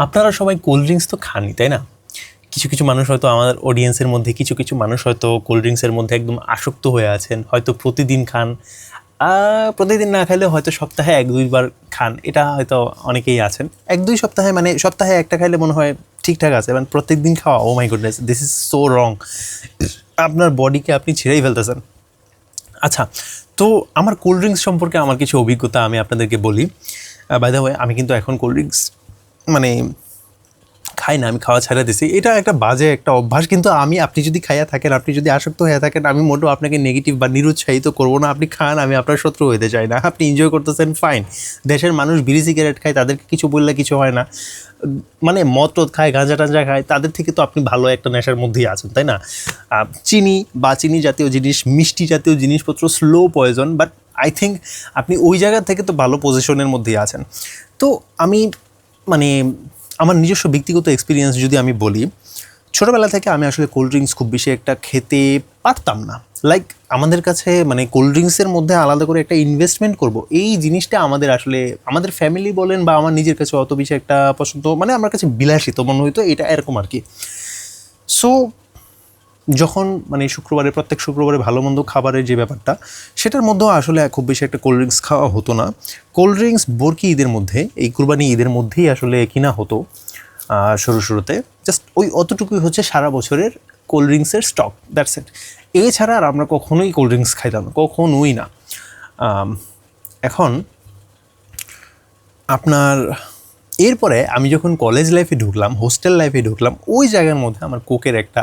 আপনারা সবাই cold drinks তো খানই, তাই না? কিছু কিছু মানুষ হয়তো আমাদের অডিয়েন্সের মধ্যে কিছু কিছু মানুষ হয়তো কোল্ড ড্রিঙ্কসের মধ্যে একদম আসক্ত হয়ে আছেন, হয়তো প্রতিদিন খান। প্রতিদিন না খেলে হয়তো সপ্তাহে 1-2 বার খান, এটা হয়তো অনেকেই আছেন। 1-2 সপ্তাহে, মানে সপ্তাহে একটা খাইলে মনে হয় ঠিকঠাক আছে, মানে প্রত্যেক দিন খাওয়া, oh my goodness, this is so wrong. আপনার বডিকে আপনি ছেড়েই ফেলতেছেন। আচ্ছা, তো আমার কোল্ড ড্রিঙ্কস সম্পর্কে আমার কিছু অভিজ্ঞতা আমি আপনাদেরকে বলি। বাই দ্য ওয়ে, আমি কিন্তু এখন কোল্ড ড্রিঙ্কস মানে খাই না, আমি খাওয়া ছেড়ে দিছি। এটা একটা বাজে একটা অভ্যাস, কিন্তু আপনি যদি খাইয়া থাকেন, আপনি যদি আসক্ত হয়ে থাকেন, আমি মোটেও আপনাকে নেগেটিভ বা নিরুৎসাহিত করবো না। আপনি খান, আমি আপনার শত্রু হইতে চাই না। আপনি এনজয় করতেছেন, ফাইন। দেশের মানুষ বিড়ি সিগারেট খায়, তাদেরকে কিছু বললে কিছু হয় না। মানে মদ টদ খায়, গাঁজা টাঞ্জা খায়, তাদের থেকে তো আপনি ভালো একটা নেশার মধ্যেই আছেন, তাই না? চিনি বা চিনি জাতীয় জিনিস, মিষ্টি জাতীয় জিনিসপত্র slow poison, but I think আপনি ওই জায়গা থেকে তো ভালো পজিশনের মধ্যেই আছেন। তো আমি মানে আমার নিজস্ব ব্যক্তিগত এক্সপিরিয়েন্স যদি আমি বলি, ছোটোবেলা থেকে আমি আসলে কোল্ড ড্রিঙ্কস খুব বেশি একটা খেতে পারতাম না। লাইক আমাদের কাছে মানে কোল্ড ড্রিঙ্কসের মধ্যে আলাদা করে একটা ইনভেস্টমেন্ট করব, এই জিনিসটা আমাদের আসলে আমাদের ফ্যামিলি বলেন বা আমার নিজের কাছে অত বেশি একটা পছন্দ, মানে আমার কাছে বিলাসিত মনে হইতো, এটা এরকম আর কি। সো যখন মানে প্রত্যেক শুক্রবারে ভালো মন্দ খাবারের যে ব্যাপারটা, সেটার মধ্যেও আসলে খুব বেশি একটা কোল্ড ড্রিঙ্কস খাওয়া হতো না। কোল্ড ড্রিঙ্কস বরকি ঈদের মধ্যে, এই কুরবানি ঈদের মধ্যেই আসলে কিনা হতো শুরুতে। জাস্ট ওই অতটুকুই হচ্ছে সারা বছরের কোল্ড ড্রিঙ্কসের স্টক, দ্যাটস ইট। এছাড়া আর আমরা কখনোই কোল্ড ড্রিঙ্কস খাইতাম না, কখনোই না। এখন আপনার এরপরে আমি যখন কলেজ লাইফে ঢুকলাম, হোস্টেল লাইফে ঢুকলাম, ওই জায়গার মধ্যে আমার কোকের একটা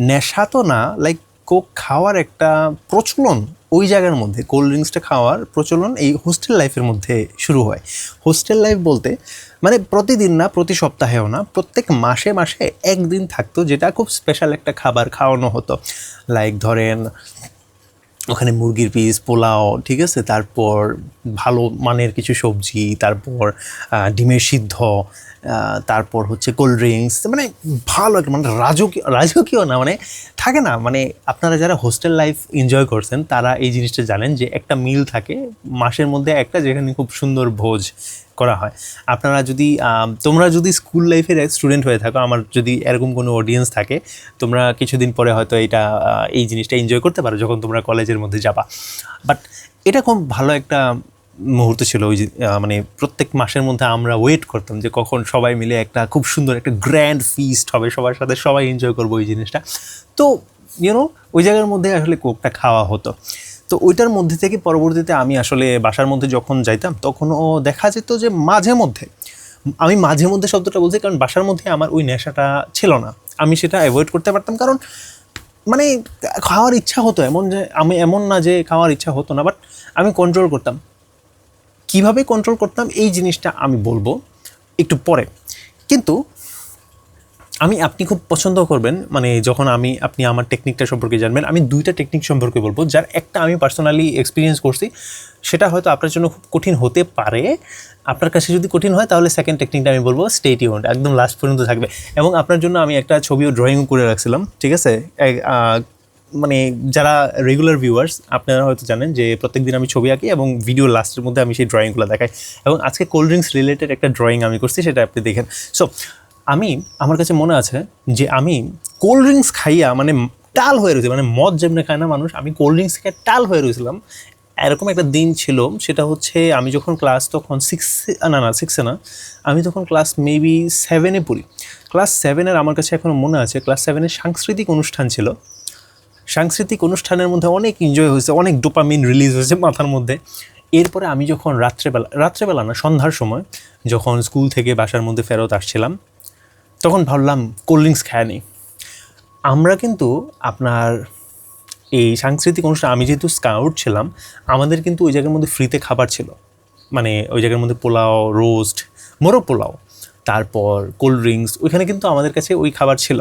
নেশা তো না, লাইক কোক খাওয়ার একটা প্রচলন, ওই জায়গার মধ্যে কোল্ড ড্রিঙ্কসটা খাওয়ার প্রচলন এই হোস্টেল লাইফের মধ্যে শুরু হয়। হোস্টেল লাইফ বলতে মানে প্রতিদিন না, প্রতি সপ্তাহেও না, প্রত্যেক মাসে মাসে একদিন থাকতো যেটা খুব স্পেশাল একটা খাবার খাওয়ানো হতো। লাইক ধরেন ওখানে মুরগির পিস, পোলাও, ঠিক আছে, তারপর ভালো মানের কিছু সবজি, তারপর ডিমের সিদ্ধ, তারপর হচ্ছে কোল্ড ড্রিঙ্কস, মানে ভালো একটা মানে রাজকীয় রাজকীয় না, মানে থাকে না, মানে আপনারা যারা হোস্টেল লাইফ এনজয় করছেন তারা এই জিনিসটা জানেন যে একটা মিল থাকে মাসের মধ্যে একটা, যেখানে খুব সুন্দর ভোজ করা হয়। আপনারা যদি তোমরা যদি স্কুল লাইফের স্টুডেন্ট হয়ে থাকো, আমার যদি এরকম কোনো অডিয়েন্স থাকে, তোমরা কিছুদিন পরে হয়তো এই জিনিসটা এনজয় করতে পারো যখন তোমরা কলেজের মধ্যে যাবা। বাট এটা খুব ভালো একটা মুহূর্ত ছিল, ওই যে মানে প্রত্যেক মাসের মধ্যে আমরা ওয়েট করতাম যে কখন সবাই মিলে একটা খুব সুন্দর একটা গ্র্যান্ড ফিস্ট হবে, সবার সাথে সবাই এনজয় করবো ওই জিনিসটা। তো ওই জায়গার মধ্যে আসলে কোকটা খাওয়া হতো। তো ওইটার মধ্যে থেকে পরবর্তীতে আমি আসলে বাসার মধ্যে যখন যাইতাম, তখনও দেখা যেত যে আমি মাঝে মধ্যে শব্দটা বলছি, কারণ বাসার মধ্যে আমার ওই নেশাটা ছিল না, আমি সেটা অ্যাভয়েড করতে পারতাম। কারণ মানে খাওয়ার ইচ্ছা হতো, এমন না যে খাওয়ার ইচ্ছা হতো না, বাট আমি কন্ট্রোল করতাম। কিভাবে কন্ট্রোল করতাম এই জিনিসটা আমি বলবো একটু পরে। কিন্তু আপনি খুব পছন্দ করবেন, মানে যখন আপনি আমার টেকনিকটা সম্পর্কে জানবেন। আমি 2টা টেকনিক সম্পর্কে বলবো, যার একটা আমি পার্সোনালি এক্সপিরিয়েন্স করছি, সেটা হয়তো আপনার জন্য খুব কঠিন হতে পারে। আপনার কাছে যদি কঠিন হয় তাহলে সেকেন্ড টেকনিকটা আমি বলবো, স্টে টিউনড, একদম লাস্ট পর্যন্ত থাকবে। এবং আপনার জন্য আমি একটা ছবিও ড্রয়িং করে রাখছিলাম, ঠিক আছে? মানে যারা রেগুলার ভিউয়ার্স, আপনারা হয়তো জানেন যে প্রত্যেকদিন আমি ছবি আঁকি এবং ভিডিও লাস্টের মধ্যে আমি সেই ড্রয়িংগুলো দেখাই। এবং আজকে কোল্ড ড্রিঙ্কস রিলেটেড একটা ড্রয়িং আমি করছি, সেটা আপনি দেখেন। সো আমার কাছে মনে আছে যে আমি কোল্ড ড্রিঙ্কস খাইয়া মানে টাল হয়ে রয়েছি, মানে মদ যেমনি খায় না মানুষ, আমি কোল্ড ড্রিঙ্কস খেয়ে টাল হয়ে রয়েছিলাম। এরকম একটা দিন ছিল, সেটা হচ্ছে আমি যখন ক্লাস তখন সিক্সে না, আমি তখন ক্লাস মেবি 7-এ পড়ি। ক্লাস 7-এর আমার কাছে এখনও মনে আছে, ক্লাস 7-এর সাংস্কৃতিক অনুষ্ঠান ছিল। সাংস্কৃতিক অনুষ্ঠানের মধ্যে অনেক এনজয় হয়েছে, অনেক ডোপামিন রিলিজ হয়েছে মাথার মধ্যে। এরপরে আমি যখন রাত্রেবেলা না, সন্ধ্যার সময় যখন স্কুল থেকে বাসার মধ্যে ফেরত আসছিলাম, তখন ভাবলাম কোল্ড ড্রিঙ্কস খায় নিই। আমরা কিন্তু আপনার এই সাংস্কৃতিক অনুষ্ঠান, আমি যেহেতু স্কাউট ছিলাম, আমাদের কিন্তু ওই জায়গার মধ্যে ফ্রিতে খাবার ছিল। মানে ওই জায়গার মধ্যে পোলাও, রোস্ট, মোরগ পোলাও, তারপর কোল্ড ড্রিঙ্কস, ওইখানে কিন্তু আমাদের কাছে ওই খাবার ছিল।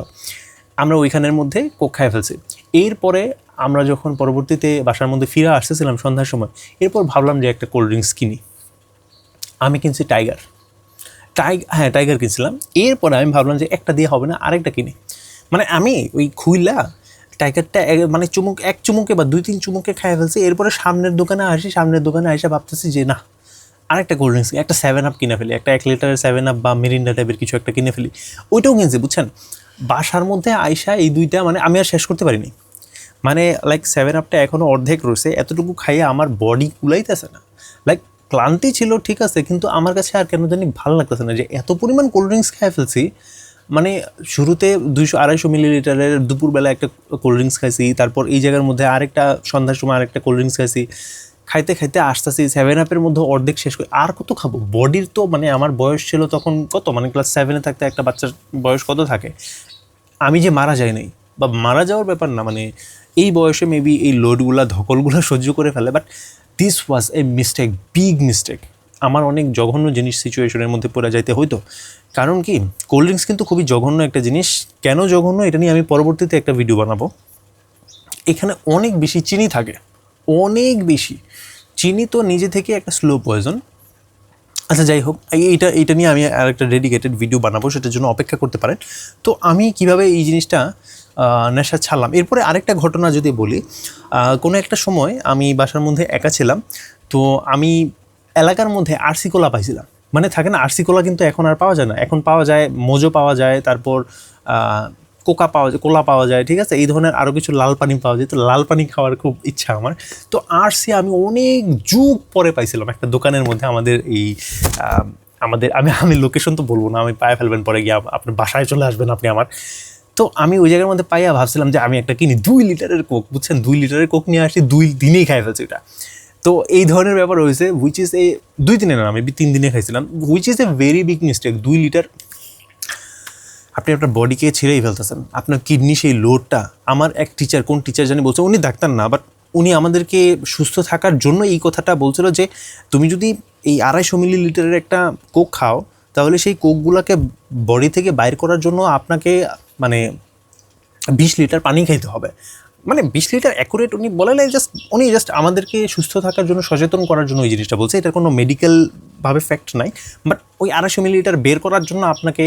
আমরা ওইখানের মধ্যে কোক খাই ফেলছি। এরপরে আমরা যখন পরবর্তীতে বাসার মধ্যে ফিরে আসতেছিলাম সন্ধ্যার সময়, এরপর ভাবলাম যে একটা কোল্ড ড্রিঙ্কস কিনি। আমি কিনছি টাইগার কিনছিলাম। এরপরে আমি ভাবলাম যে একটা দিয়ে হবে না, আরেকটা কিনি। মানে আমি ওই খুইলা টাইগারটা মানে এক চুমুকে বা 2-3 চুমুকে খাই ফেলছি। এরপরে সামনের দোকানে আসি ভাবতেছি যে না, আরেকটা কোল্ড ড্রিঙ্কস, একটা 7 আপ কিনে ফেলি, একটা 1 লিটারের 7 আপ বা মিরিন্ডা টাইপের কিছু একটা কিনে ফেলি, ওইটাও কিনছি বুঝছেন। বাসার মধ্যে আইসা এই দুইটা মানে আমি আর শেষ করতে পারিনি, মানে লাইক 7 আপটা এখনও অর্ধেক রয়েছে, এতটুকু খাইয়ে আমার বডি কুলাইতেছে না। লাইক ক্লান্তি ছিল ঠিক আছে, কিন্তু আমার কাছে আর কেন জানি ভালো লাগতেছে না যে এত পরিমাণ কোল্ড ড্রিঙ্কস খেয়ে ফেলছি। মানে শুরুতে 200-250 মিলিলিটারের দুপুরবেলা একটা কোল্ড ড্রিঙ্কস খাইছি, তারপর এই জায়গার মধ্যে আরেকটা সন্ধ্যার সময় আরেকটা কোল্ড ড্রিঙ্কস খাইছি, খাইতে খাইতে আসতেছি 7 আপের মধ্যে অর্ধেক শেষ করে আর কত খাবো। বডির তো মানে আমার বয়স ছিল তখন কত, মানে ক্লাস 7-এ থাকতে একটা বাচ্চার বয়স কত থাকে, আমি যে মারা যাই নাই বা মারা যাওয়ার ব্যাপার না, মানে এই বয়সে মেবি এই লোডগুলা ধকলগুলো সহ্য করে ফেলে। But this was a mistake, big mistake. আমার অনেক জঘন্য জিনিস সিচুয়েশনের মধ্যে পড়ে যাইতে হইতো। কারণ কি, কোল্ড ড্রিঙ্কস কিন্তু খুবই জঘন্য একটা জিনিস। কেন জঘন্য এটা নিয়ে আমি পরবর্তীতে একটা ভিডিও বানাবো। এখানে অনেক বেশি চিনি থাকে, অনেক বেশি চিনি, তো নিজে থেকে একটা স্লো পয়জন। আচ্ছা যাই হোক, এইটা নিয়ে আমি আর একটা ডেডিকেটেড ভিডিও বানাবো, সেটার জন্য অপেক্ষা করতে পারেন। তো আমি কিভাবে এই জিনিসটা নেশা ছাড়লাম, এরপরে আরেকটা ঘটনা যদি বলি, কোনো একটা সময় আমি বাসার মধ্যে একা ছিলাম, তো আমি এলাকার মধ্যে আরসি কোলা পাইছিলাম। মানে থাকে না আরসি কোলা, কিন্তু এখন আর পাওয়া যায় না, এখন পাওয়া যায় মোজো পাওয়া যায়, তারপর কোকা পাওয়া যায়, কোলা পাওয়া যায়, ঠিক আছে, এই ধরনের আরও কিছু লাল পানি পাওয়া যায়। তো লাল পানি খাওয়ার খুব ইচ্ছা আমার। তো আরসি আমি অনেক যুগ পরে পাইছিলাম একটা দোকানের মধ্যে, আমাদের এই আমি লোকেশন তো বলবো না, আমি পায়ে ফেলবেন পরে গিয়ে, আপনার বাসায় চলে আসবেন আপনি আমার। তো আমি ওই জায়গার মধ্যে পাইয়া ভাবছিলাম যে আমি একটা কিনি 2 লিটারের কোক, বুঝছেন, 2 লিটারের কোক নিয়ে আসি, 2 দিনেই খাই ফেলছি এটা। তো এই ধরনের ব্যাপার হয়েছে, হুইচ ইজ এ 2 দিনে না, আমি 3 দিনে খাইছিলাম, which is a very big mistake. 2 litre আপনি আপনার বডিকে ছেড়েই ফেলতেছেন, আপনার কিডনি সেই লোডটা। আমার এক টিচার, কোন টিচার জানি বলছে, উনি ডাক্তার না, বাট উনি আমাদেরকে সুস্থ থাকার জন্য এই কথাটা বলছিল যে তুমি যদি এই 250 মিলিলিটারের একটা কোক খাও, তাহলে সেই কোকগুলোকে বডি থেকে বাইর করার জন্য আপনাকে মানে 20 লিটার পানি খাইতে হবে। মানে 20 লিটার অ্যাকুরেট উনি বলে নাই, উনি জাস্ট আমাদেরকে সুস্থ থাকার জন্য, সচেতন করার জন্য ওই জিনিসটা বলছে। এটার কোনো মেডিকেলভাবে ফ্যাক্ট নাই, বাট ওই 250 মিলিলিটার বের করার জন্য আপনাকে,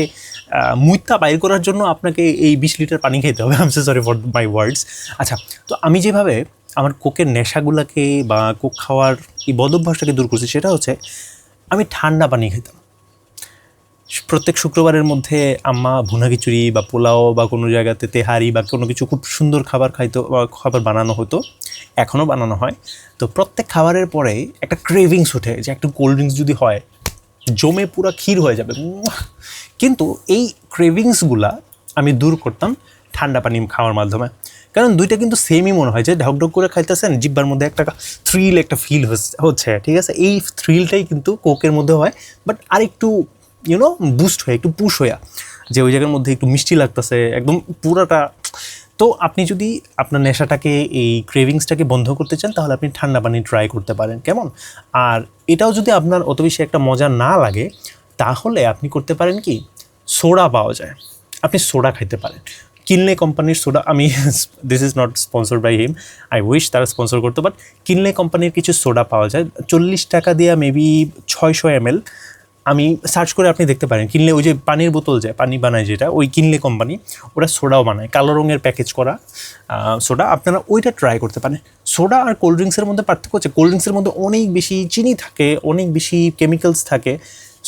মুইতা বাইর করার জন্য আপনাকে এই 20 লিটার পানি খেতে হবে। I am so sorry for my words. আচ্ছা, তো আমি যেভাবে আমার কোকের নেশাগুলোকে বা কোক খাওয়ার এই বদভ্যাসটাকে দূর করছি, সেটা হচ্ছে আমি ঠান্ডা পানি খেতাম। প্রত্যেক শুক্রবারের মধ্যে আম্মা ভুনা খিচুড়ি বা পোলাও বা কোনো জায়গাতে তেহারি বা কোনো কিছু খুব সুন্দর খাবার খাইতো, খাবার বানানো হতো, এখনও বানানো হয়। তো প্রত্যেক খাবারের পরে একটা ক্রেভিংস ওঠে যে একটু কোল্ড ড্রিঙ্কস যদি হয়, জমে পুরো ক্ষীর হয়ে যাবে। কিন্তু এই ক্রেভিংসগুলা আমি দূর করতাম ঠান্ডা পানি খাওয়ার মাধ্যমে। কারণ দুইটা কিন্তু সেমই মনে হয়, যে ঢকঢক করে খাইতেছেন, জিব্বার মধ্যে একটা থ্রিল, একটা ফিল হচ্ছে, ঠিক আছে, এই থ্রিলটাই কিন্তু কোকের মধ্যে হয়, বাট আরেকটু বুস্ট হয়ে, একটু পুশ হয়ে, যে ওই জায়গার মধ্যে একটু মিষ্টি লাগতেছে একদম পুরাটা। তো আপনি যদি আপনার নেশাটাকে, এই ক্রেভিংসটাকে বন্ধ করতে চান, তাহলে আপনি ঠান্ডা পানি ট্রাই করতে পারেন, কেমন। আর এটাও যদি আপনার অত বেশি একটা মজা না লাগে, তাহলে আপনি করতে পারেন কি, সোডা পাওয়া যায়, আপনি সোডা খাইতে পারেন। কিনলে কোম্পানির সোডা, আমি this is not sponsor by him, I wish তারা স্পন্সর করতো, বাট কিনলে কোম্পানির কিছু সোডা পাওয়া যায় 40 টাকা দিয়ে, মেবি 600 ml। আমি সার্চ করে আপনি দেখতে পারেন, কিনলে ওই যে পানির বোতল যায়, পানি বানায় যেটা, ওই কিনলে কোম্পানি, ওরা সোডাও বানায়, কালো রঙের প্যাকেজ করা সোডা, আপনারা ওইটা ট্রাই করতে পারেন। সোডা আর কোল্ড ড্রিঙ্কসের মধ্যে পার্থক্য হচ্ছে, কোল্ড ড্রিঙ্কসের মধ্যে অনেক বেশি চিনি থাকে, অনেক বেশি কেমিক্যালস থাকে,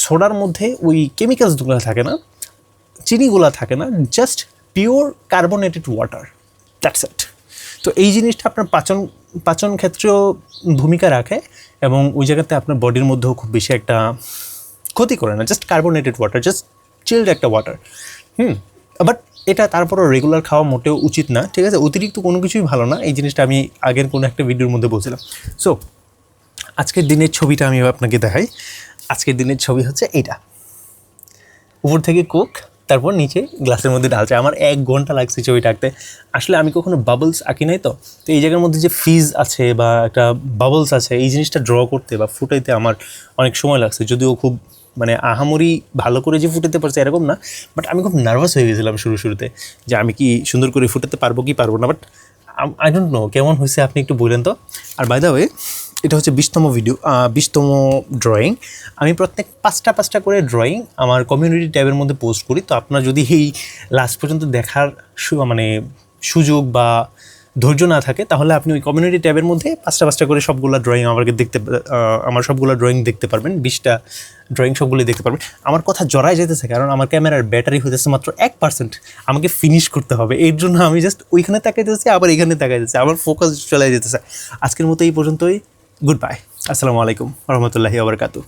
সোডার মধ্যে ওই কেমিক্যালসগুলো থাকে না, চিনিগুলো থাকে না, just pure carbonated water, that's it. তো এই জিনিসটা আপনার পাচন ক্ষেত্রেও ভূমিকা রাখে, এবং ওই জায়গাতে আপনার বডির মধ্যেও খুব বেশি একটা ক্ষতি করে না, just carbonated water, just child একটা ওয়াটার। বাট এটা তারপরও রেগুলার খাওয়া মোটেও উচিত না, ঠিক আছে, অতিরিক্ত কোনো কিছুই ভালো না। এই জিনিসটা আমি আগের কোনো একটা ভিডিওর মধ্যে বলছিলাম। সো আজকের দিনের ছবিটা আমি আপনাকে দেখাই। আজকের দিনের ছবি হচ্ছে এইটা, উপর থেকে কোক, তারপর নিচে গ্লাসের মধ্যে ঢালছে। আমার 1 ঘন্টা লাগছে ছবিটা আঁকতে। আসলে আমি কখনো বাবলস আঁকি নাই, তো এই জায়গার মধ্যে যে ফিজ আছে বা একটা বাবলস আছে, এই জিনিসটা ড্র করতে বা ফুটাইতে আমার অনেক সময় লাগছে, যদিও খুব মানে আহামরি ভালো করে যে ফুটাতে পারছে এরকম না, বাট আমি খুব নার্ভাস হয়ে গেছিলাম শুরুতে যে আমি কি সুন্দর করে ফুটাতে পারবো কি পারবো না, বাট আই ডোন্ট নো কেমন হয়েছে, আপনি একটু বলেন তো। আর বাই দ্য ওয়ে, এটা হচ্ছে 20তম ভিডিও, 20তম ড্রয়িং। আমি প্রত্যেক 5টা করে ড্রয়িং আমার কমিউনিটি ট্যাবের মধ্যে পোস্ট করি। তো আপনার যদি এই লাস্ট পর্যন্ত দেখার মানে সুযোগ বা ধৈর্য না থাকে তাহলে আপনি ওই কমিউনিটি ট্যাবের মধ্যে পাঁচটা করে সবগুলা ড্রয়িং আমার সবগুলো ড্রয়িং দেখতে পারবেন, 20টা ড্রয়িং সবগুলি দেখতে পারবেন। আমার কথা জড়ায় যেতেছে কারণ আমার ক্যামেরার ব্যাটারি হতেছে মাত্র 1%, আমাকে ফিনিশ করতে হবে। এর জন্য আমি জাস্ট ওইখানে তাকাইতেছি, আবার এখানে তাকাইতেছি, আমার ফোকাস চলে যেতেছে। আজকের মতো এই পর্যন্তই, গুড বাই, আসসালামু আলাইকুম রহমতুল্লাহি ওয়া বারাকাতুহু।